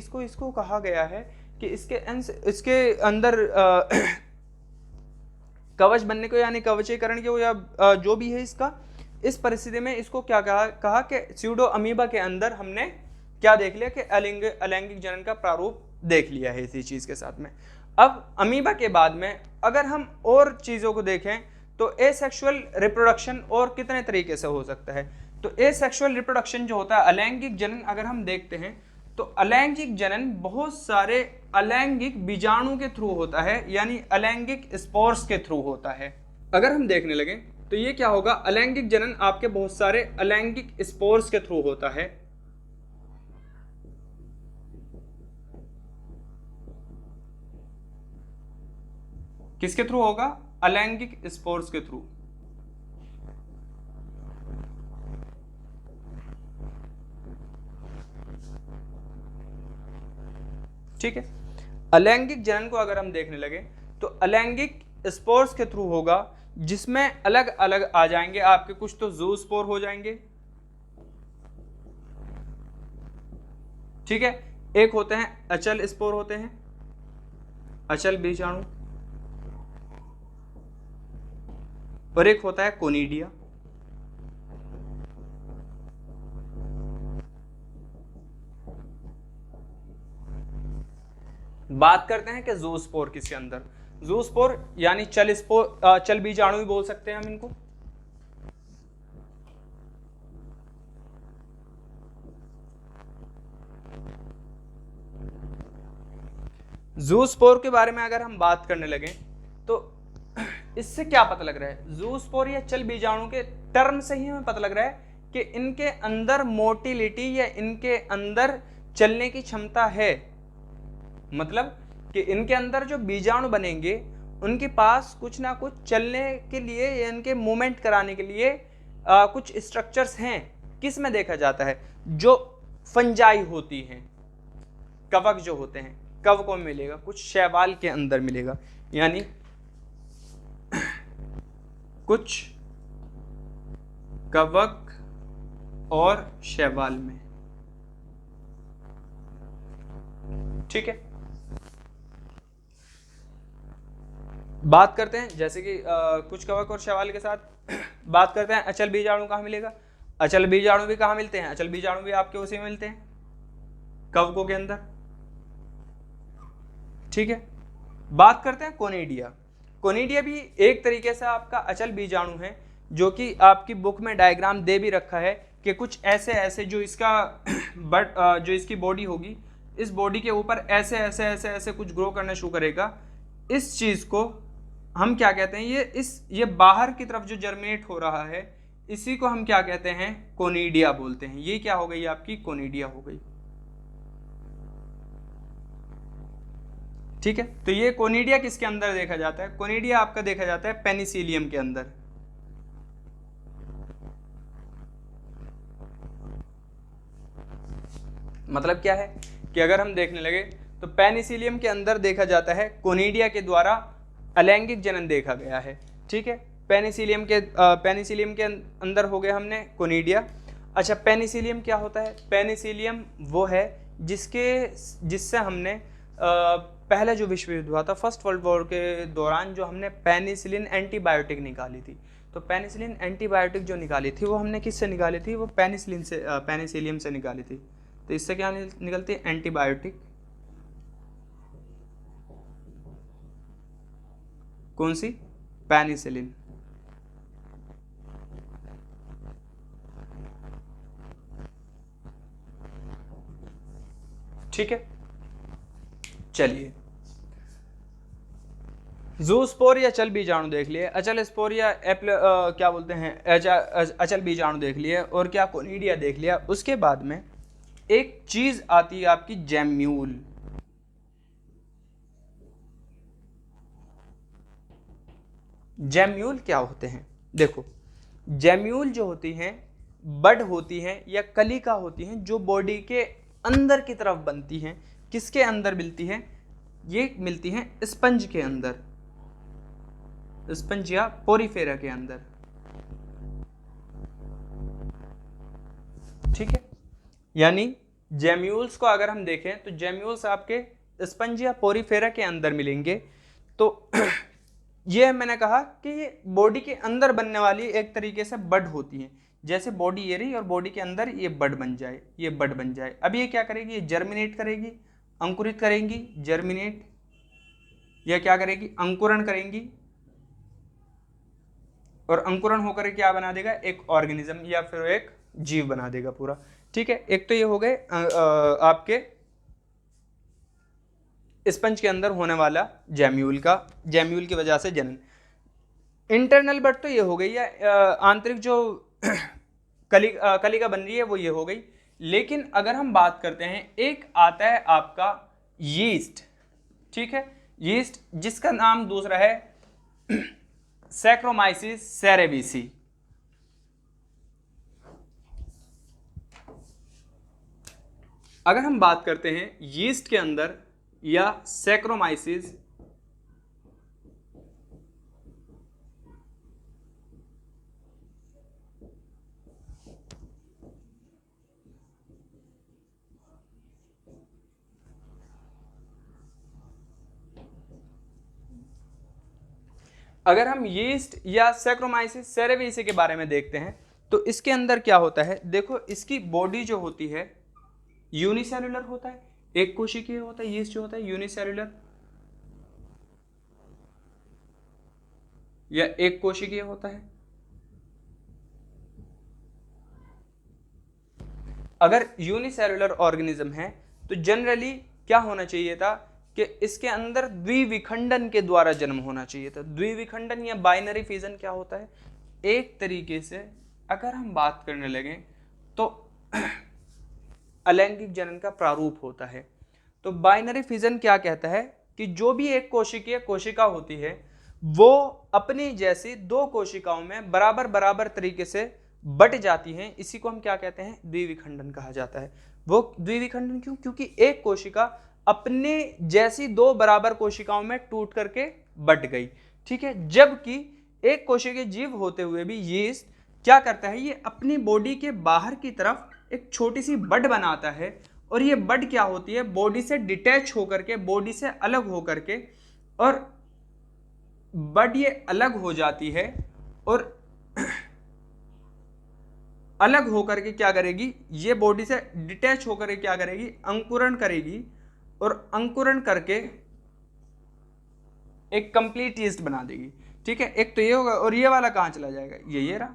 को इसको कहा गया है कि इसके अंदर कवच बनने को, यानी कवचीकरण को, या जो भी है इसका, इस परिस्थिति में इसको क्या कहा कि स्यूडो अमीबा के अंदर हमने क्या देख लिया कि अलैंगिक जनन का प्रारूप देख लिया है इसी चीज के साथ में। अब अमीबा के बाद में अगर हम और चीजों को देखें तो एसेक्सुअल रिप्रोडक्शन और कितने तरीके से हो सकता है। तो एसेक्सुअल रिप्रोडक्शन जो होता है, अलैंगिक जनन अगर हम देखते हैं तो अलैंगिक जनन बहुत सारे अलैंगिक बीजाणु के थ्रू होता है, यानी अलैंगिक स्पोर्स के थ्रू होता है। अगर हम देखने लगे तो ये क्या होगा, अलैंगिक जनन आपके बहुत सारे अलैंगिक स्पोर्स के थ्रू होता है। किसके थ्रू होगा, अलैंगिक स्पोर्स के थ्रू। ठीक है, अलैंगिक जनन को अगर हम देखने लगे तो अलैंगिक स्पोर्स के थ्रू होगा, जिसमें अलग अलग आ जाएंगे आपके, कुछ तो जू स्पोर हो जाएंगे, ठीक है, एक होते हैं अचल स्पोर होते हैं, अचल बीजाणु, और एक होता है कोनिडिया। बात करते हैं कि जूस्पोर किसके अंदर, जूस्पोर यानी चल बीजाणु भी बोल सकते हैं हम इनको। जूस्पोर के बारे में अगर हम बात करने लगे तो इससे क्या पता लग रहा है, जूस्पोर या चल बीजाणु के टर्म से ही हमें पता लग रहा है कि इनके अंदर मोटिलिटी या इनके अंदर चलने की क्षमता है। मतलब कि इनके अंदर जो बीजाणु बनेंगे उनके पास कुछ ना कुछ चलने के लिए या इनके मूवमेंट कराने के लिए कुछ स्ट्रक्चर्स हैं। किस में देखा जाता है, जो फंजाई होती हैं, कवक जो होते हैं, कवकों में मिलेगा, कुछ शैवाल के अंदर मिलेगा, यानी कुछ कवक और शैवाल में। ठीक है, बात करते हैं जैसे कि कुछ कवक और शैवाल के साथ बात करते हैं। अचल बीजाणु कहाँ मिलेगा, अचल बीजाणु भी कहाँ मिलते हैं, अचल बीजाणु भी आपके उसी में मिलते हैं, कवकों के अंदर। ठीक है, बात करते हैं कोनिडिया। कोनिडिया भी एक तरीके से आपका अचल बीजाणु है, जो कि आपकी बुक में डायग्राम दे भी रखा है कि कुछ ऐसे ऐसे जो इसका जो इसकी बॉडी होगी, इस बॉडी के ऊपर ऐसे ऐसे ऐसे ऐसे कुछ ग्रो करना शुरू करेगा, इस चीज को हम क्या कहते हैं, ये बाहर की तरफ जो जर्मिनेट हो रहा है इसी को हम क्या कहते हैं, कोनिडिया बोलते हैं। ये क्या हो गई आपकी, कोनिडिया हो गई। ठीक है, तो ये कोनिडिया किसके अंदर देखा जाता है, कोनिडिया आपका देखा जाता है पेनिसिलियम के अंदर। मतलब क्या है कि अगर हम देखने लगे तो पेनिसिलियम के अंदर देखा जाता है, कोनिडिया के द्वारा अलैंगिक जनन देखा गया है। ठीक है, पेनिसिलियम के अंदर हो गए हमने कोनिडिया। अच्छा, पेनिसिलियम क्या होता है, पेनिसिलियम वो है जिससे हमने पहला जो विश्व युद्ध हुआ था, फर्स्ट वर्ल्ड वॉर के दौरान जो हमने पेनिसिलिन एंटीबायोटिक निकाली थी, तो पेनिसिलिन एंटीबायोटिक जो निकाली थी वो हमने किससे निकाली थी, वो पेनिसिलियम से निकाली थी। तो इससे क्या निकलती है, एंटीबायोटिक। कौन सी, पेनिसिलिन। ठीक है, चलिए जूस्पोर या अचल बीजाणु देख लिए, अचल स्पोर या क्या बोलते हैं, अचल बीजाणु देख लिए, और क्या कोनिडिया देख लिया। उसके बाद में एक चीज आती है आपकी जैम्यूल। जैम्यूल क्या होते हैं, देखो जैम्यूल जो होती हैं बड होती हैं या कलिका होती हैं जो बॉडी के अंदर की तरफ बनती हैं। किसके अंदर मिलती हैं, ये मिलती हैं स्पंज के अंदर, स्पंज या पोरीफेरा के अंदर। ठीक है, यानी जैम्यूल्स को अगर हम देखें तो जैम्यूल्स आपके स्पंज या पोरीफेरा के अंदर मिलेंगे। तो ये मैंने कहा कि ये बॉडी के अंदर बनने वाली एक तरीके से बड होती हैं। जैसे बॉडी ये रही और बॉडी के अंदर ये बड बन जाए, ये बड बन जाए। अब ये क्या करेगी, ये जर्मिनेट करेगी, अंकुरित करेंगी, जर्मिनेट, या क्या करेगी, अंकुरण करेंगी, और अंकुरण होकर क्या बना देगा, एक ऑर्गेनिज्म या फिर एक जीव बना देगा पूरा। ठीक है, एक तो ये हो गए आपके स्पंज के अंदर होने वाला जैम्यूल की वजह से जनन। इंटरनल बड तो ये हो गई, या आंतरिक जो कलिका बन रही है वो ये हो गई। लेकिन अगर हम बात करते हैं, एक आता है आपका यीस्ट। ठीक है, यीस्ट जिसका नाम दूसरा है सैक्रोमाइसिस सेरेविसी। अगर हम बात करते हैं यीस्ट के अंदर या सैक्रोमाइसिस, अगर हम यीस्ट या सैक्रोमाइसिस सेरेविसी के बारे में देखते हैं तो इसके अंदर क्या होता है, देखो इसकी बॉडी जो होती है यूनिसेलुलर होता है, एक कोशिकीय होता है। यीस्ट जो होता है यूनिसेलुलर या एक कोशिकीय होता है। अगर यूनिसेलुलर ऑर्गेनिज्म है तो जनरली क्या होना चाहिए था कि इसके अंदर द्विविखंडन के द्वारा जन्म होना चाहिए था। द्विविखंडन या बाइनरी फिजन क्या होता है, एक तरीके से अगर हम बात करने लगे तो अलैंगिक जनन का प्रारूप होता है। तो बाइनरी फिजन क्या कहता है कि जो भी एक कोशिकीय कोशिका होती है वो अपनी जैसी दो कोशिकाओं में बराबर बराबर तरीके से बट जाती हैं, इसी को हम क्या कहते हैं, द्विविखंडन कहा जाता है। वो द्विविखंडन क्यों, क्योंकि एक कोशिका अपने जैसी दो बराबर कोशिकाओं में टूट करके बट गई। ठीक है, जबकि एक कोशिकीय जीव होते हुए भी यीस्ट क्या करता है, ये अपनी बॉडी के बाहर की तरफ एक छोटी सी बड बनाता है, और ये बड क्या होती है, बॉडी से डिटैच होकर के, बॉडी से अलग होकर के, और बड ये अलग हो जाती है और अलग होकर के क्या करेगी, ये बॉडी से डिटैच होकर के क्या करेगी, अंकुरण करेगी, और अंकुरण करके एक कंप्लीट यीस्ट बना देगी। ठीक है, एक तो ये होगा, और ये वाला कहां चला जाएगा, ये रहा,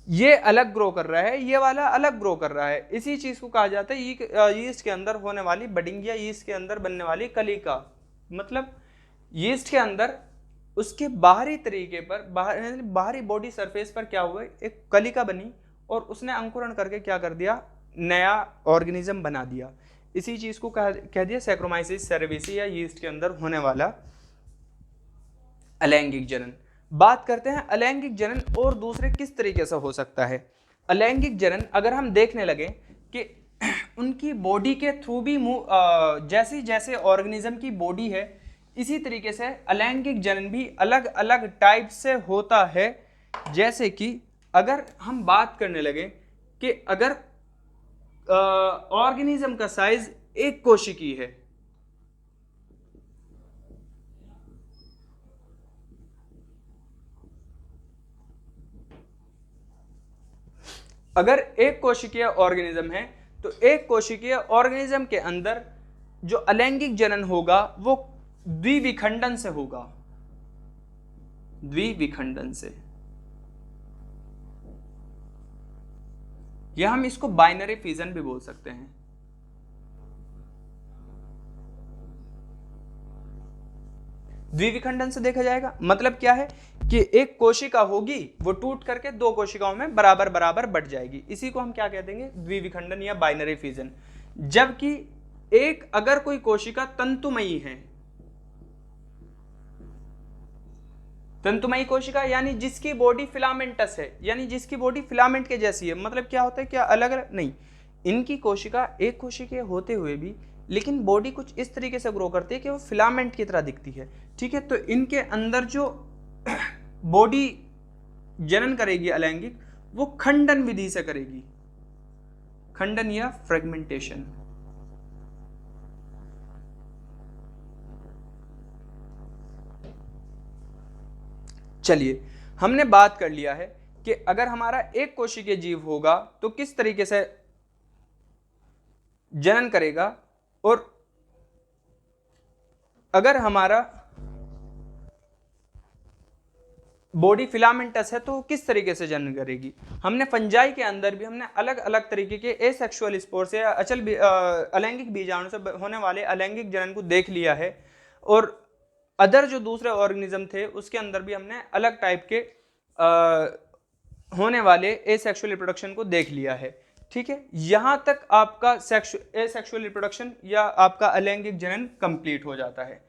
ये अलग ग्रो कर रहा है, ये वाला अलग ग्रो कर रहा है। इसी चीज को कहा जाता है यीस्ट के अंदर होने वाली बडिंग या यीस्ट के अंदर बनने वाली कलिका। मतलब यीस्ट के अंदर उसके बाहरी तरीके पर बाहरी बॉडी सरफेस पर क्या हुआ, एक कलिका बनी और उसने अंकुरण करके क्या कर दिया, नया ऑर्गेनिज्म बना दिया। इसी चीज को कह दिया सैक्रोमाइसिस सेरेविसी या यीस्ट के अंदर होने वाला अलैंगिक जनन। बात करते हैं अलैंगिक जनन और दूसरे किस तरीके से हो सकता है। अलैंगिक जनन अगर हम देखने लगे कि उनकी बॉडी के थ्रू भी जैसे जैसे ऑर्गेनिज्म की बॉडी है इसी तरीके से अलैंगिक जनन भी अलग अलग टाइप से होता है। जैसे कि अगर हम बात करने लगे कि अगर ऑर्गेनिज्म का साइज एक कोशिकी है, अगर एक कोशिकीय ऑर्गेनिज्म है तो एक कोशिकीय ऑर्गेनिज्म के अंदर जो अलैंगिक जनन होगा वो द्विविखंडन से होगा, द्विविखंडन से, या हम इसको बाइनरी फिजन भी बोल सकते हैं। द्विविखंडन से देखा जाएगा मतलब क्या है कि एक कोशिका होगी वो टूट करके दो कोशिकाओं में बराबर बराबर बढ़ जाएगी, इसी को हम क्या कह देंगे, द्विविखंडन या बाइनरी फिजन। जबकि एक अगर कोई कोशिका तंतुमयी है, तंतुमयी कोशिका यानी जिसकी बॉडी फिलामेंटस है, यानी जिसकी बॉडी फिलामेंट के जैसी है, मतलब क्या होता है, क्या अलग अलग नहीं, इनकी कोशिका एक कोशिकीय होते हुए भी लेकिन बॉडी कुछ इस तरीके से ग्रो करती है कि वो फिलामेंट की तरह दिखती है। ठीक है, तो इनके अंदर जो बॉडी जनन करेगी अलैंगिक, वो खंडन विधि से करेगी, खंडन या फ्रेगमेंटेशन। चलिए, हमने बात कर लिया है कि अगर हमारा एक कोशिकीय जीव होगा तो किस तरीके से जनन करेगा, और अगर हमारा बॉडी फिलामेंटस है तो किस तरीके से जनन करेगी। हमने फंजाई के अंदर भी हमने अलग अलग तरीके के एसेक्सुअल स्पोर से या अलैंगिक बीजाणु से होने वाले अलैंगिक जनन को देख लिया है, और अदर जो दूसरे ऑर्गेनिज्म थे उसके अंदर भी हमने अलग टाइप के होने वाले एसेक्सुअल रिप्रोडक्शन को देख लिया है। ठीक है, यहां तक आपका एसेक्सुअल रिप्रोडक्शन या आपका अलैंगिक जनन कंप्लीट हो जाता है।